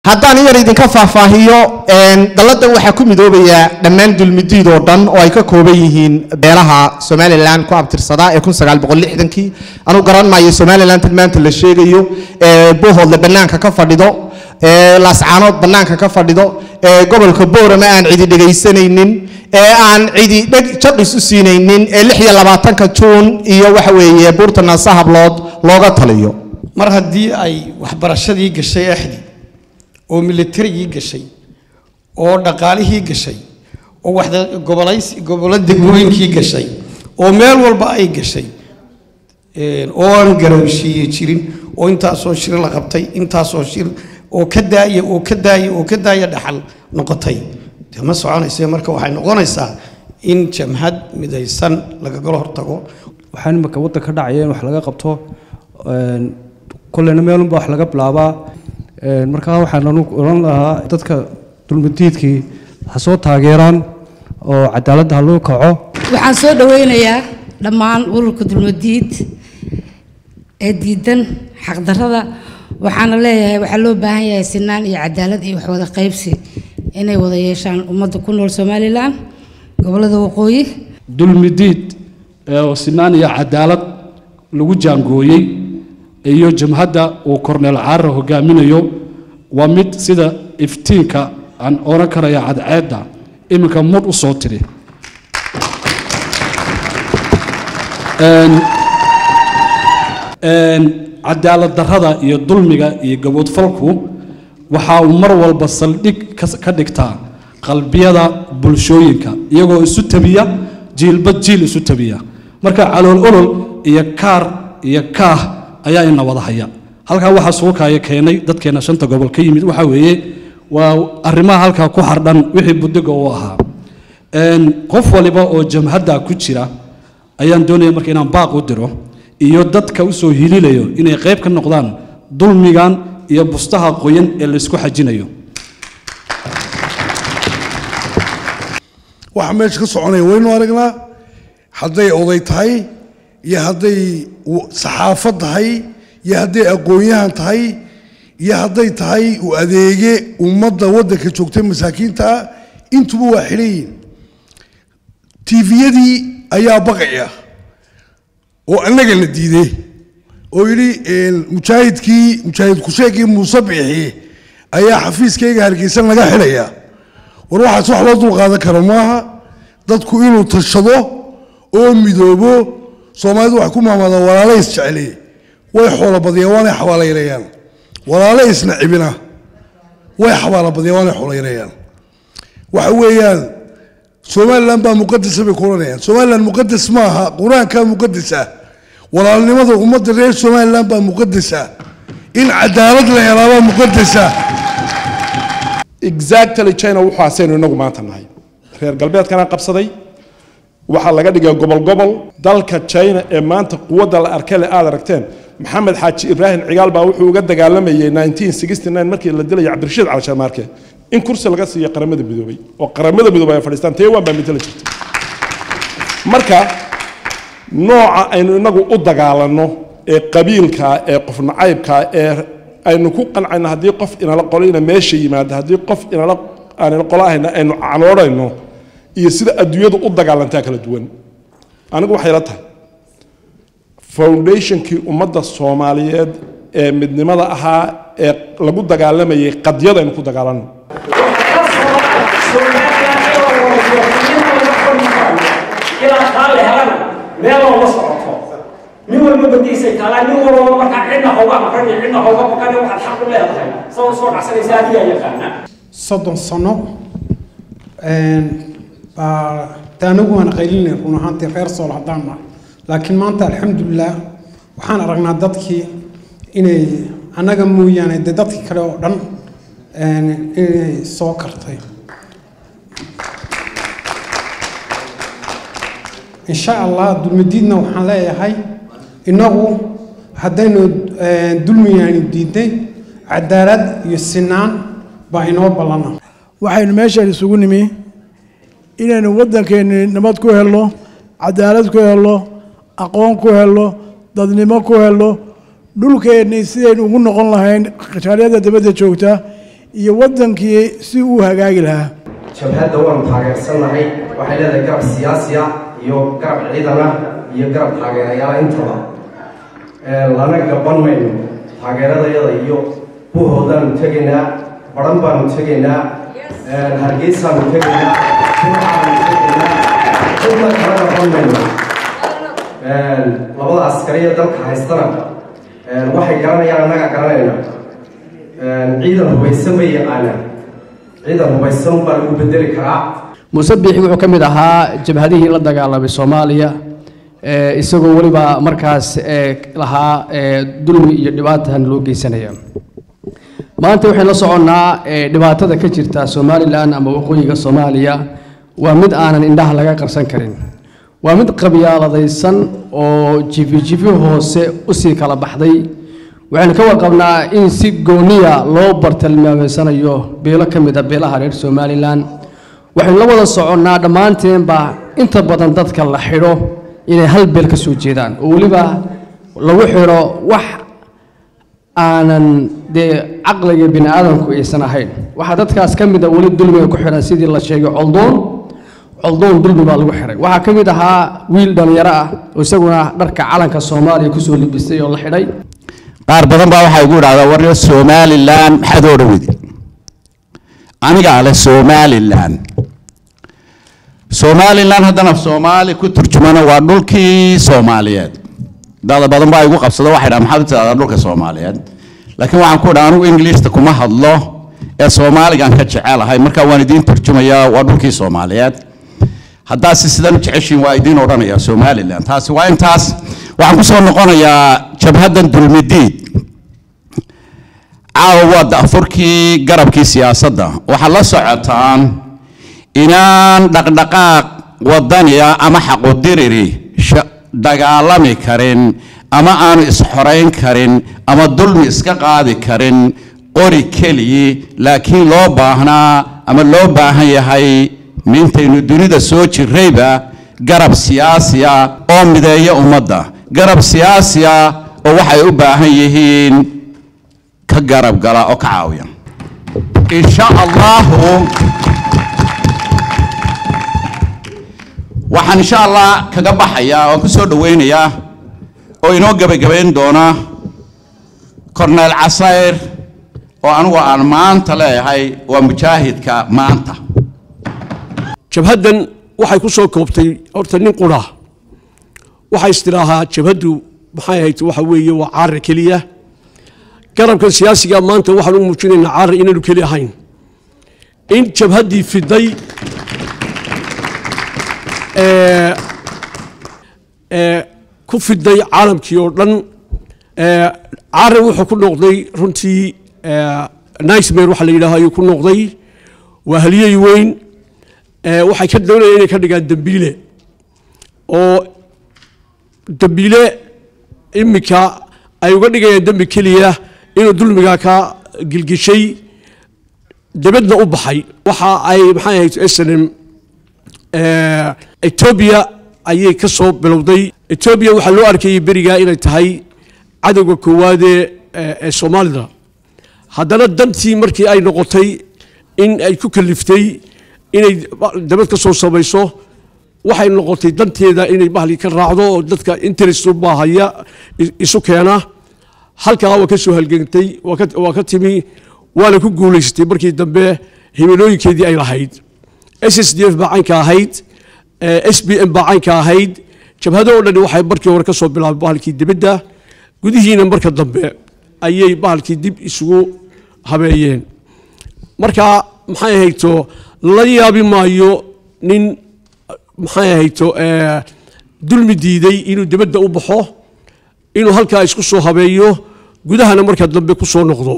haddaan yar idinka faahfaahiyo daladan waxaa ku midoobaya dhammaan dulmidiid oo dhan oo ay ka kooban yihiin beelaha Somaliland ku abtirsada ee 1960kii anu garan maayo Somaliland maanta la sheegayo bohol banaanka ka fadhido laascaanood banaanka ka fadhido gobolka Boorama aan cidi dhageysanaynin aan cidi jadis u siinaynin 26ka Juun iyo waxa weeye buurtana sahablood looga taliyo mar haddii ay waxbarashadii gashay axdi oo military gashay oo dhaqaalihii gashay oo waxda gobolada degmooyinkii gashay oo meel walba ay gashay oo aan garowshii jirin oo intaas oo shir la qabtay intaas oo shir oo ka daaya dhaxal noqotay ma soconaysa marka waxay noqonaysaa in jamhad midaysan laga galo hortago waxaan marka wadda ka dhacayeen wax laga qabto kullana meel walba wax laga bilaabaa marka waxaan oran lahaa dadka dulmidiidkii ha soo taageeraan oo cadaaladda loo kaco waxaan soo dhaweynayaa dhammaan ururka dulmidiid ee diidan xaq darrada waxaana leeyahay waxa loo baahan yahay sinaan iyo cadaalad iyo wax wada qaybsi inay wada yeeshaan ummadda ku nool Somaliland gobolada waqooyi dulmidiid oo sinaan iyo cadaalad lagu jaangooyay iyo jamhadda oo Cornel Caaro hogaaminayo waa mid sida iftiinka aan oran karaya cadceeda iminka mud u soo tiri cadaalad darrada iyo dulmiga iyo gabood falku waxa uu mar walba saldhig ka dhigtaa qalbiyada bulshooyinka iyagoo isu tabiya jiilba jiil isu tabiya marka calool olol iyo kaar iyo kaah ayaa ina wada haya halka waxa soo kaaya keenay dadkeena shanta gobol ka yimid waxa weeye waa arrimaha halka ku xardhan wixii budiga oo ahaa qof waliba oo jamhadda ku jira ayaan doonaya marka inaan baaq u diro iyo dadka u soo hililayo inay qayb ka noqdaan dulmigan iyo bustaha qoyan ee la isku xajinayo waxa meesha ka soconaya waynu aragnaa hadday oday tahay iyo hadday saxaafad tahay iyo hadday aqoonyahan tahay iyo hadday tahay u adeege ummadda waddanka joogtay masaakiinta intuba waa xilayiin tviyadii ayaa baqaya oo annagana diiday oo yidhi mujaahid kusheegii muuse bixi ayaa xafiiskayga hargeysan laga xilaya war waxaas wax loo dulqaadan karo maaha dadku inuu tashado oo midoobo Soomaalidu wax ku maamada walaalays jecel way xoolo badiyaan waana xawaalayeen walaalaysna cibina way xawaala badiyaan waana xawaalayeen waxa weeyaan Somaliland baa muqaddas bay kulanayaan Somaliland muqaddas maaha quraanka muqaddasa walaalnimada ummadda reer Somaliland baa muqaddasa in cadaalad la helo muqaddasa exactly China waxa seen inagu maanta nahay reer galbeedkana qabsaday waxa laga dhigay gobol dalka China ee maanta quwadda la arkay aad aragteen Maxamed Xaaji Ibrahim Cigaal baa wuxuu uga dagaalamayay 1969 markii la dilay Cabdirashiid Cali Shamarke in kursi laga siiyay qaramada midoobay oo qaramada midoobay ay fadhiistaan Taiwan baa midla jirtay marka nooca aynu inagu u dagaalano ee qabiilka ee qof nacaybka ee aynu ku qancayna hadii qof inala qolayna meesha yimaado hadii qof inala aan qolaahayna aynu canoorayno iyo sida adduunyadu u dagaalantaa kala duwan anigu waxay la tahay foundationkii ummadda Soomaaliyeed ee midnimada ahaa ee lagu dagaalamayay qadyada in ku dagaalano من وين بدي سيطلع من وين ما كان عندنا هوا ما كان عندنا هوا ما كان واحد حق له هذا صور عسل سادية يا خانا صدق صنع تانو أنا قايلين إنه هانتي غير صول عضامة لكن ما أنت الحمد لله وحنا رجعنا ضدك إني أنا جمو يعني ضدك كلام دم إني سوكرتي إن شاء الله دول مدينة وحلايا هاي إنه هدينا دول يعني ديدي عدالة يسنان بينه بلنا وحين ماشي السجون إنه ودنا كان نمط كهلو عدالة كهلو أقوم كهلو ضدنا كهلو دول كان نسيان وقلنا قلنا هين خشاريات دبده شوكتا iyo waddankii si uu hagaagi lahaa jabhadda waanu taageersannahay waxay leedahay garab siyaasi ah iyo garab ciidan ah iyo garab taageerayaal intaba lana gaban mayno taageeradayada iyo buhoodaanu tegaynaa baran baanu tegaynaa hargeysaanu tegaynaa jumcaanu tegaynaa jumla kala gaban mayno labada askariya dalka haystana waxay garanayaan annaga garanayna ciidan hubaysan ma yaqaanaan ciidan hubaysan baa lagu bedeli karaa musabixi wuxuu ka mid ahaa jabhadihii la dagaalamay Soomaaliya isagoo waliba markaas lahaa dulmi iyo dhibaatan loo geysanaya maanta waxay la soconaa dhibaatada ka jirta Soomaaliland ama waqooyiga Soomaaliya waa mid aanan indhaha laga qarsan karin waa mid qabyaaladaysan oo jifi hoose u sii kala baxday waxaan ka warqabnaa in si gooniya loo bartilmaameysanayo beelo ka mid ah beelaha reer Soomaaliland waxaan la wada soconaa dhammaanteenba inta badan dadka la xidho inay hal beel ka soo jeedaan oo waliba lagu xidho wax aanan de aqliga bini aadamku aysan ahayn waxa dadkaas ka mid ah wali dulmiga ku xiran sidii la sheegay coldoon dulmi baa lagu xiray waxa ka mid ahaa wiil dhalinyaro ah oo isaguna dharka calanka Soomaaliya ku soo libisay oo la xidhay qaar badan baa waxa ugu dhacday war Soomaaliland maxaad oo dhawidi aniga ala Soomaaliland haddana Soomaali ku turjumana waa dhulkii Soomaaliyeed dad badan baa igu qabsada waxa dhaam maxaad taada dhulka Soomaaliyeed laakiin waxaan ku dhaanu Englishta kuma hadlo ee Soomaaligan ka jecelahay marka waan idin turjumaya waa dhulkii Soomaaliyeed hadda sidan jeceshin waa idin oranaya Soomaaliland taasi waa intaas waxaan ku soo noqonayaa jabhadan dulmidiid عاود أفركي قرب سياسة وحلا سعتان إنان دقدقاق وضنيا أما حق الدريري دقالمي كارين أما أنا إسحرين كارين أما الظلم إسقاقادي كارين قري كلي لكن لو باهنا أما لو باهي هاي من تينو دوني دا سوچي ريبا قرب سياسية أم بداية أمدا قرب سياسية ووحي أباهيهين كجرب قلا أكعاويا إن شاء الله وحن إن شاء الله كجبا حيا وكسر دوينيا وينو جبين دونا كورنيل عصير وأنو أرمان تلاي هاي ومجاهد كمانتا جبهدن waxay ku soo koobtay horta nin qura waxay istiraaha jabhadu maxay ahayd waxa weeye waa caar kaliya garabka siyaasiga maanta waxaan u muujinaynaa caar inaanu kali ahayn in jabhadii fiday ku fiday caalamkii oo dhan caar wuxuu ku noqday runtii nightmare waxa la yiraahdo ayuu ku noqday waa haliyay weyn waxay ka doonayeen inay ka dhigaan dambiile oo dambiile imika ay uga dhigayaan dambi keliya inuu dulmiga ka gilgishay dibadna u baxay waxa ay maxay ahayd SNM Ethiopia ayay ka soo bilowday Ethiopia waxa loo arkayay beriga inay tahay cadawga koowaad ee Soomaalida haddana dantii markii ay noqotay in ay ku kaliftay inay dabad ka soo samayso waxay noqotay danteeda inay bahli ka raacdo oo dadka interest u baahaya isu keena halka waa ka soo halgantay waa ka timi waana ku guuleystay markii dambe himilooyinkeedii ay lahayd SSDF baacanka ahayd SBM baacanka ahayd jabhado oo dhan waxay markii hore ka soo bilaabay bahalkii dibadda gudihiina marka dambe ayay bahalkii dib isugu habeeyeen marka maxay ahayto la yaabi maayo nin maxay ahayto dulmi diiday inuu dibadda u baxo inuu halkaa isku soo habeeyo gudahana marka dambe ku soo noqdo